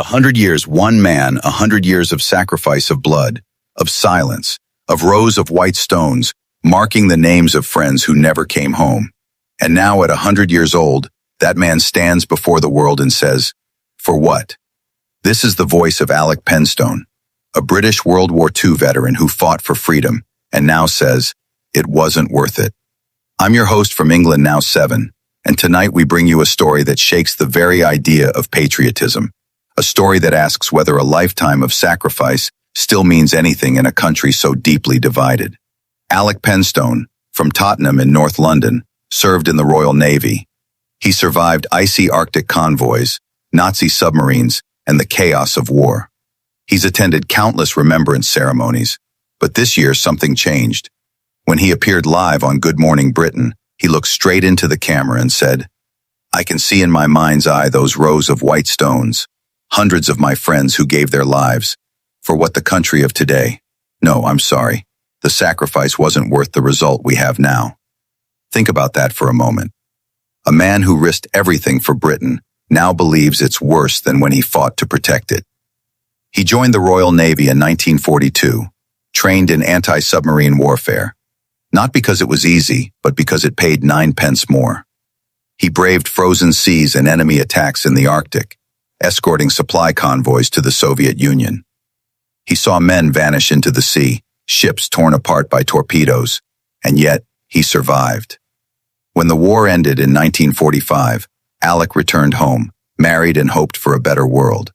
100 years, one man, 100 years of sacrifice of blood, of silence, of rows of white stones, marking the names of friends who never came home. And now at 100 years old, that man stands before the world and says, "For what?" This is the voice of Alec Penstone, a British World War II veteran who fought for freedom and now says, "It wasn't worth it." I'm your host from England Now7, and tonight we bring you a story that shakes the very idea of patriotism, a story that asks whether a lifetime of sacrifice still means anything in a country so deeply divided. Alec Penstone, from Tottenham in North London, served in the Royal Navy. He survived icy Arctic convoys, Nazi submarines, and the chaos of war. He's attended countless remembrance ceremonies, but this year something changed. When he appeared live on Good Morning Britain, he looked straight into the camera and said, "I can see in my mind's eye those rows of white stones, hundreds of my friends who gave their lives. For what the country of today? No, I'm sorry. The sacrifice wasn't worth the result we have now." Think about that for a moment. A man who risked everything for Britain now believes it's worse than when he fought to protect it. He joined the Royal Navy in 1942, trained in anti-submarine warfare. Not because it was easy, but because it paid 9 pence more. He braved frozen seas and enemy attacks in the Arctic, escorting supply convoys to the Soviet Union. He saw men vanish into the sea, ships torn apart by torpedoes, and yet he survived. When the war ended in 1945, Alec returned home, married and hoped for a better world.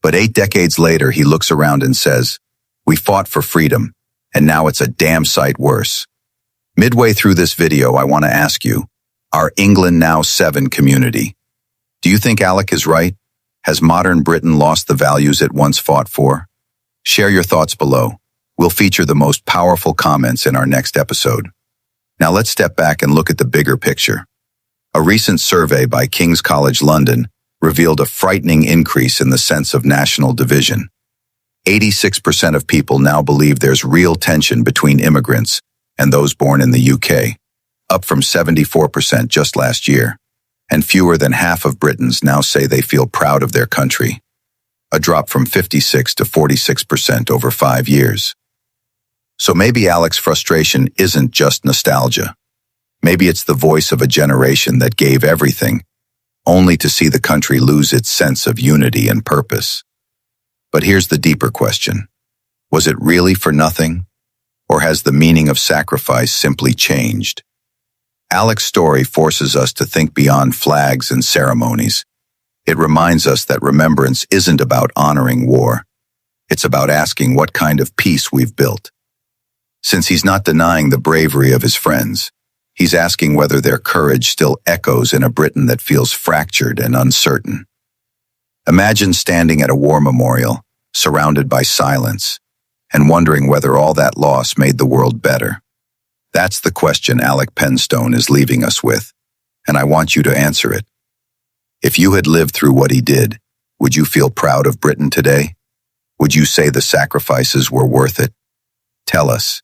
But 8 decades later, he looks around and says, "We fought for freedom, and now it's a damn sight worse." Midway through this video, I want to ask you, our England Now7 community, do you think Alec is right? Has modern Britain lost the values it once fought for? Share your thoughts below. We'll feature the most powerful comments in our next episode. Now let's step back and look at the bigger picture. A recent survey by King's College London revealed a frightening increase in the sense of national division. 86% of people now believe there's real tension between immigrants and those born in the UK, up from 74% just last year. And fewer than half of Britons now say they feel proud of their country, a drop from 56 to 46% over 5 years. So maybe Alec's frustration isn't just nostalgia. Maybe it's the voice of a generation that gave everything, only to see the country lose its sense of unity and purpose. But here's the deeper question. Was it really for nothing? Or has the meaning of sacrifice simply changed? Alec's story forces us to think beyond flags and ceremonies. It reminds us that remembrance isn't about honoring war. It's about asking what kind of peace we've built. Since he's not denying the bravery of his friends, he's asking whether their courage still echoes in a Britain that feels fractured and uncertain. Imagine standing at a war memorial, surrounded by silence, and wondering whether all that loss made the world better. That's the question Alec Penstone is leaving us with, and I want you to answer it. If you had lived through what he did, would you feel proud of Britain today? Would you say the sacrifices were worth it? Tell us,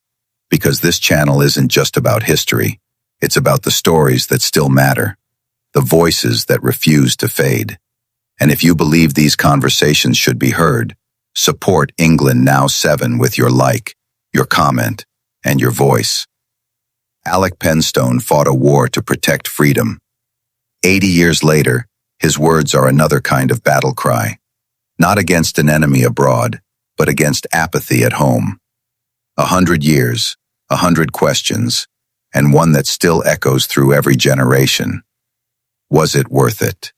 because this channel isn't just about history. It's about the stories that still matter, the voices that refuse to fade. And if you believe these conversations should be heard, support England Now7 with your like, your comment, and your voice. Alec Penstone fought a war to protect freedom. 80 years later, his words are another kind of battle cry, not against an enemy abroad, but against apathy at home. 100 years, 100 questions, and one that still echoes through every generation. Was it worth it?